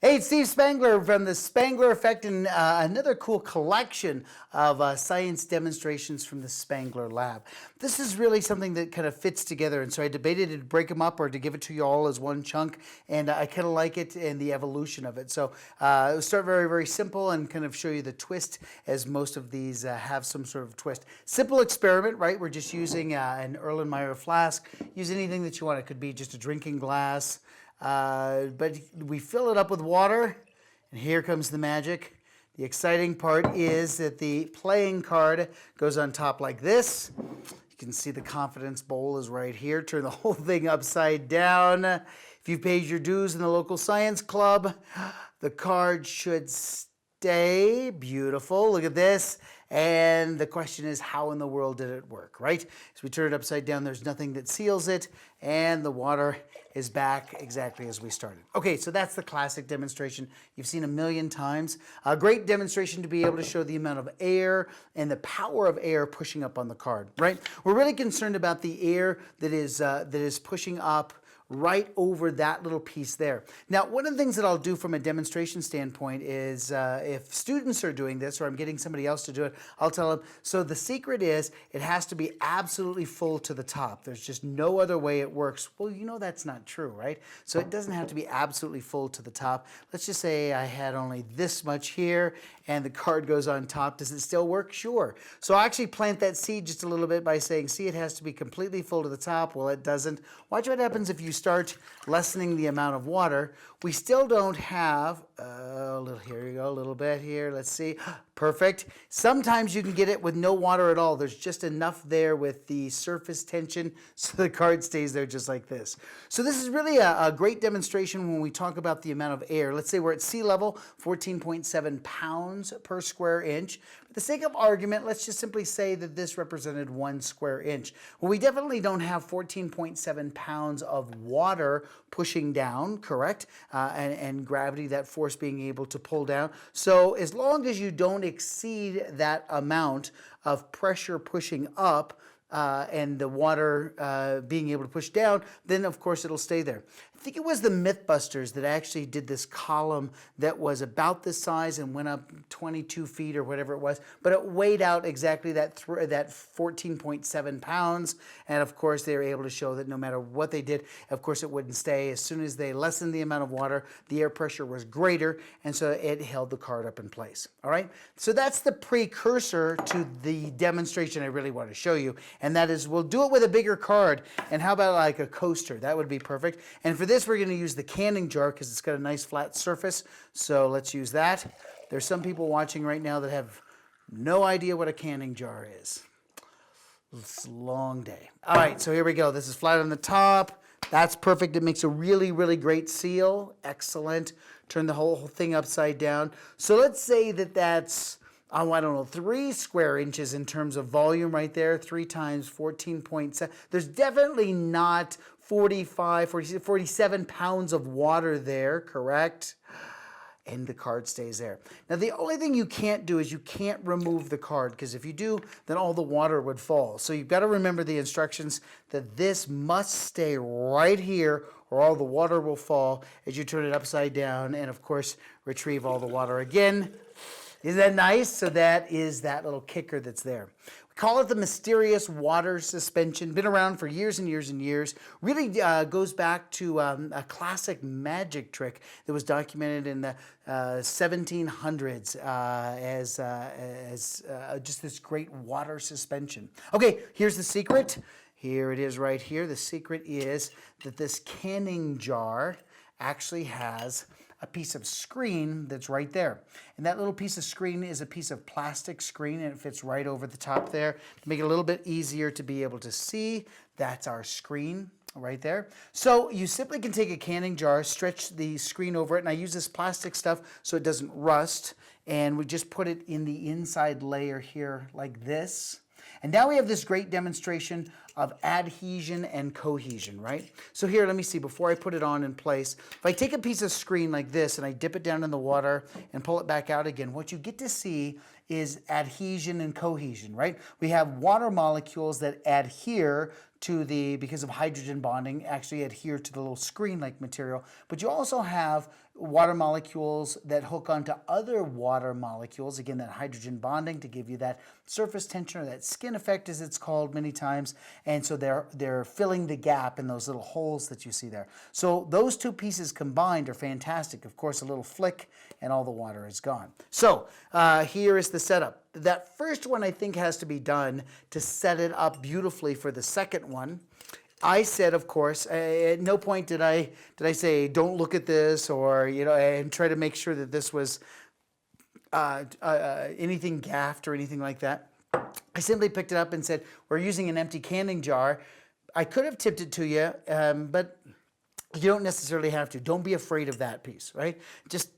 Hey, it's Steve Spangler from the Spangler Effect and another cool collection of science demonstrations from the Spangler Lab. This is really something that kind of fits together, and so I debated to break them up or to give it to you all as one chunk, and I kind of like it and the evolution of it. So we'll start very, very simple and kind of show you the twist, as most of these have some sort of twist. Simple experiment, right? We're just using an Erlenmeyer flask. Use anything that you want. It could be just a drinking glass. But we fill it up with water, and here comes the magic. The exciting part is that the playing card goes on top like this. You can see the confidence bowl is right here. Turn the whole thing upside down. If you've paid your dues in the local science club, the card should stay. Beautiful. Look at this. And the question is, how in the world did it work, right? As we turn it upside down, there's nothing that seals it, and the water is back exactly as we started. Okay, so that's the classic demonstration you've seen a million times. A great demonstration to be able to show the amount of air and the power of air pushing up on the card, right? We're really concerned about the air that is pushing up right over that little piece there. Now, one of the things that I'll do from a demonstration standpoint is if students are doing this or I'm getting somebody else to do it, I'll tell them, so the secret is it has to be absolutely full to the top. There's just no other way it works. Well, you know that's not true, right? So it doesn't have to be absolutely full to the top. Let's just say I had only this much here and the card goes on top. Does it still work? Sure. So I actually plant that seed just a little bit by saying, see, it has to be completely full to the top. Well, it doesn't. Watch what happens if you start lessening the amount of water. We still don't have here you go, a little bit here. Let's see. Perfect. Sometimes you can get it with no water at all. There's just enough there with the surface tension so the card stays there just like this. So this is really a great demonstration when we talk about the amount of air. Let's say we're at sea level, 14.7 pounds per square inch. For the sake of argument, let's just simply say that this represented 1 square inch. Well, we definitely don't have 14.7 pounds of water pushing down, correct? And gravity, that force being able to pull down. So as long as you don't exceed that amount of pressure pushing up, and the water being able to push down, then of course it'll stay there. I think it was the Mythbusters that actually did this column that was about this size and went up 22 feet or whatever it was, but it weighed out exactly that 14.7 pounds, and of course they were able to show that no matter what they did, of course it wouldn't stay. As soon as they lessened the amount of water, the air pressure was greater, and so it held the card up in place. All right, so that's the precursor to the demonstration I really want to show you, and that is we'll do it with a bigger card. And how about like a coaster? That would be perfect. And for this, we're going to use the canning jar because it's got a nice flat surface. So let's use that. There's some people watching right now that have no idea what a canning jar is. It's a long day. All right, so here we go. This is flat on the top. That's perfect. It makes a really, really great seal. Excellent. Turn the whole thing upside down. So let's say that that's, oh, I don't know, 3 square inches in terms of volume right there. 3 times 14.7. There's definitely not 47 pounds of water there, correct? And the card stays there. Now, the only thing you can't do is you can't remove the card, because if you do, then all the water would fall. So you've got to remember the instructions that this must stay right here or all the water will fall as you turn it upside down and, of course, retrieve all the water again. Isn't that nice? So that is that little kicker that's there. We call it the mysterious water suspension. Been around for years and years and years. Really goes back to a classic magic trick that was documented in the 1700s as just this great water suspension. Okay, here's the secret. Here it is right here. The secret is that this canning jar actually has a piece of screen that's right there. And that little piece of screen is a piece of plastic screen, and it fits right over the top there to make it a little bit easier to be able to see. That's our screen right there. So you simply can take a canning jar, stretch the screen over it, and I use this plastic stuff so it doesn't rust, and we just put it in the inside layer here like this. And now we have this great demonstration of adhesion and cohesion, right? So here, let me see, before I put it on in place, if I take a piece of screen like this and I dip it down in the water and pull it back out again, what you get to see is adhesion and cohesion, right? We have water molecules that adhere to the, because of hydrogen bonding, actually adhere to the little screen-like material, but you also have water molecules that hook onto other water molecules. Again, that hydrogen bonding to give you that surface tension, or that skin effect as it's called many times. And so they're filling the gap in those little holes that you see there. So those two pieces combined are fantastic. Of course, a little flick and all the water is gone. So here is the setup. That first one I think has to be done to set it up beautifully for the second one. I said, of course, at no point did I say, don't look at this, or, and try to make sure that this was anything gaffed or anything like that. I simply picked it up and said, we're using an empty canning jar. I could have tipped it to you, but you don't necessarily have to. Don't be afraid of that piece, right? Just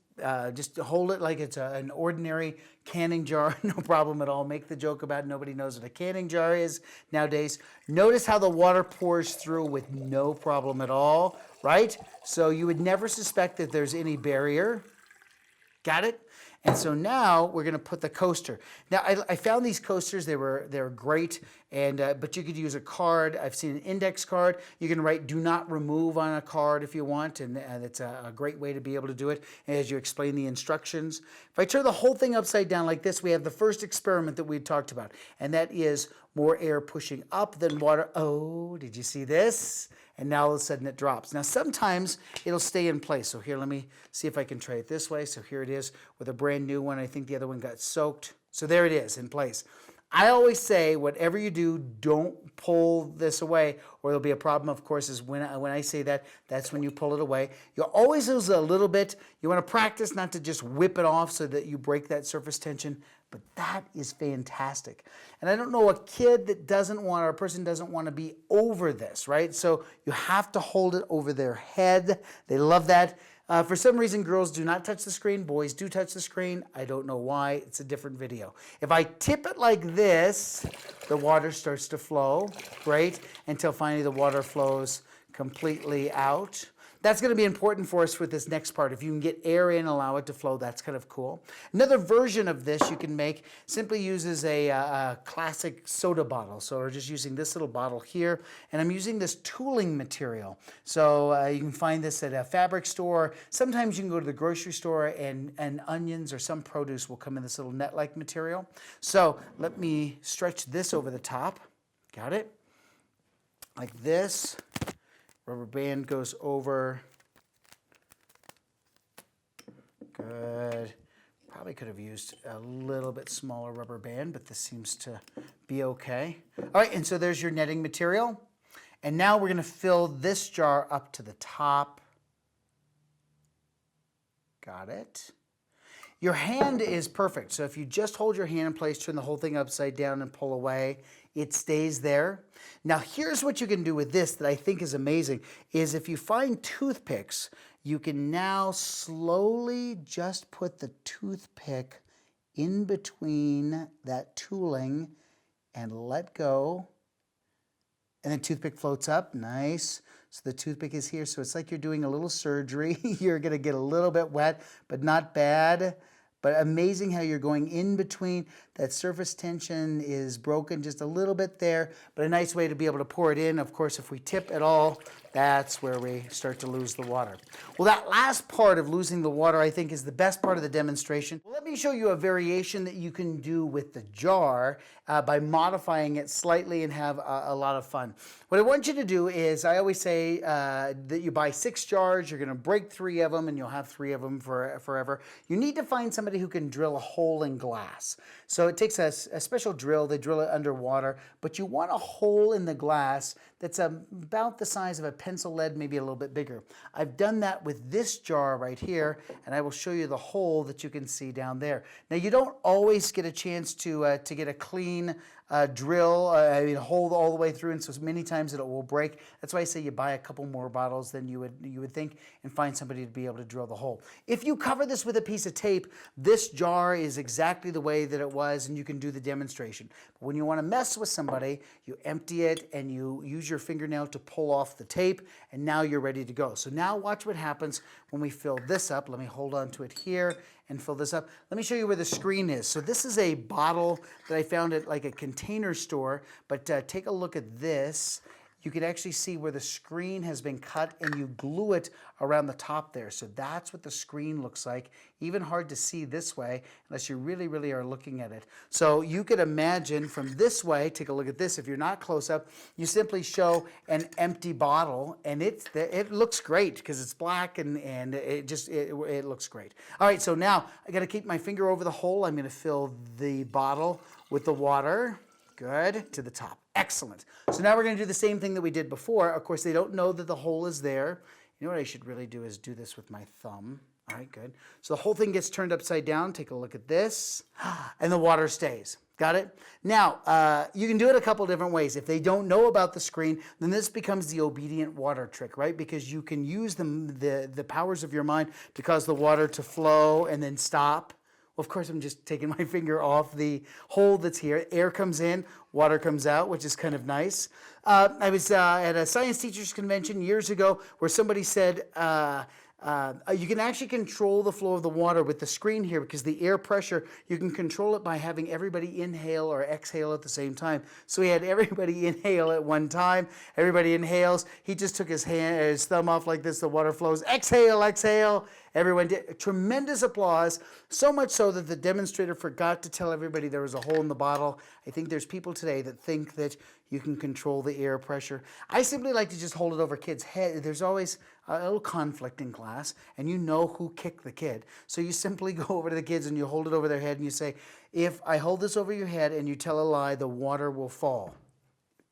hold it like it's an ordinary canning jar, no problem at all. Make the joke about nobody knows what a canning jar is nowadays. Notice how the water pours through with no problem at all, right? So you would never suspect that there's any barrier. Got it? And so now we're going to put the coaster. Now I found these coasters. They were great, but you could use a card. I've seen an index card. You can write "Do not remove" on a card if you want, and it's a great way to be able to do it as you explain the instructions. If I turn the whole thing upside down like this, we have the first experiment that we talked about, and that is more air pushing up than water. Oh, did you see this? And now all of a sudden it drops. Now sometimes it'll stay in place. So here, let me see if I can try it this way. So here it is with a brand new one. I think the other one got soaked. So there it is in place. I always say, whatever you do, don't pull this away, or there'll be a problem, of course, is when I say that, that's when you pull it away. You'll always lose a little bit. You want to practice not to just whip it off so that you break that surface tension, but that is fantastic. And I don't know a kid that doesn't want, or a person doesn't want to be over this, right? So you have to hold it over their head. They love that. For some reason, girls do not touch the screen. Boys do touch the screen. I don't know why. It's a different video. If I tip it like this, the water starts to flow, right? Until finally the water flows completely out. That's going to be important for us with this next part. If you can get air in, allow it to flow, that's kind of cool. Another version of this you can make simply uses a classic soda bottle. So we're just using this little bottle here, and I'm using this tooling material. So you can find this at a fabric store. Sometimes you can go to the grocery store, and onions or some produce will come in this little net-like material. So let me stretch this over the top. Got it? Like this. Rubber band goes over. Good. Probably could have used a little bit smaller rubber band, but this seems to be okay. All right, and so there's your netting material. And now we're going to fill this jar up to the top. Got it. Your hand is perfect. So if you just hold your hand in place, turn the whole thing upside down and pull away, it stays there. Now here's what you can do with this that I think is amazing, is if you find toothpicks, you can now slowly just put the toothpick in between that tooling and let go. And the toothpick floats up, nice. So the toothpick is here, so it's like you're doing a little surgery. You're gonna get a little bit wet, but not bad. But amazing how you're going in between. That surface tension is broken just a little bit there, but a nice way to be able to pour it in. Of course, if we tip at all, that's where we start to lose the water. Well, that last part of losing the water, I think, is the best part of the demonstration. Well, let me show you a variation that you can do with the jar by modifying it slightly and have a lot of fun. What I want you to do is, I always say that you buy 6 jars, you're gonna break 3 of them, and you'll have 3 of them forever. You need to find somebody who can drill a hole in glass. So it takes a special drill. They drill it underwater, but you want a hole in the glass that's about the size of a pencil lead, maybe a little bit bigger. I've done that with this jar right here, and I will show you the hole that you can see down there. Now, you don't always get a chance to get a clean drill, hole all the way through, and so many times it will break. That's why I say you buy a couple more bottles than you would think, and find somebody to be able to drill the hole. If you cover this with a piece of tape, this jar is exactly the way that it was, and you can do the demonstration. But when you want to mess with somebody, you empty it and you use your fingernail to pull off the tape, and now you're ready to go. So now watch what happens when we fill this up. Let me hold on to it here and fill this up. Let me show you where the screen is. So this is a bottle that I found at like a container store, but take a look at this. you can actually see where the screen has been cut and you glue it around the top there. So that's what the screen looks like. Even hard to see this way unless you really, really are looking at it. So you could imagine from this way, take a look at this. If you're not close up, you simply show an empty bottle and it looks great because it's black and it looks great. All right, so now I got to keep my finger over the hole. I'm going to fill the bottle with the water. Good. To the top. Excellent. So now we're going to do the same thing that we did before. Of course, they don't know that the hole is there. You know what I should really do is do this with my thumb. All right, good. So the whole thing gets turned upside down. Take a look at this. And the water stays. Got it? Now, you can do it a couple different ways. If they don't know about the screen, then this becomes the obedient water trick, right? Because you can use the powers of your mind to cause the water to flow and then stop. Well, of course, I'm just taking my finger off the hole that's here. Air comes in, water comes out, which is kind of nice. I was at a science teachers convention years ago where somebody said, you can actually control the flow of the water with the screen here because the air pressure, you can control it by having everybody inhale or exhale at the same time. So he had everybody inhale at one time. Everybody inhales. He just took his thumb off like this. The water flows. Exhale, exhale. Everyone did. Tremendous applause. So much so that the demonstrator forgot to tell everybody there was a hole in the bottle. I think there's people today that think that you can control the air pressure. I simply like to just hold it over kids' head. There's always a little conflict in class, and you know who kicked the kid. So you simply go over to the kids and you hold it over their head and you say, if I hold this over your head and you tell a lie, the water will fall.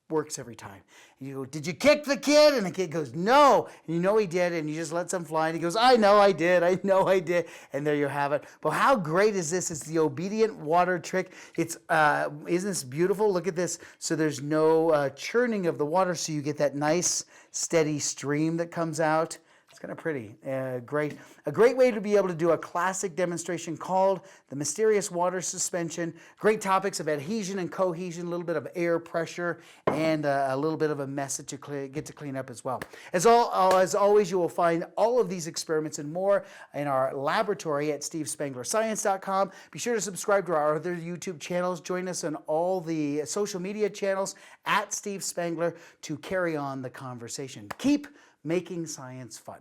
Works every time. And you go, did you kick the kid? And the kid goes, no. And you know he did, and you just let some fly, and he goes, I know I did. And there you have it. But how great is this? It's the obedient water trick. It's isn't this beautiful? Look at this. So there's no churning of the water, so you get that nice, steady stream that comes out. It's kind of pretty. Great. A great way to be able to do a classic demonstration called the mysterious water suspension. Great topics of adhesion and cohesion, a little bit of air pressure, and a little bit of a mess that you get to clean up as well. As always, you will find all of these experiments and more in our laboratory at stevespanglerscience.com. Be sure to subscribe to our other YouTube channels. Join us on all the social media channels at Steve Spangler to carry on the conversation. Keep making science fun.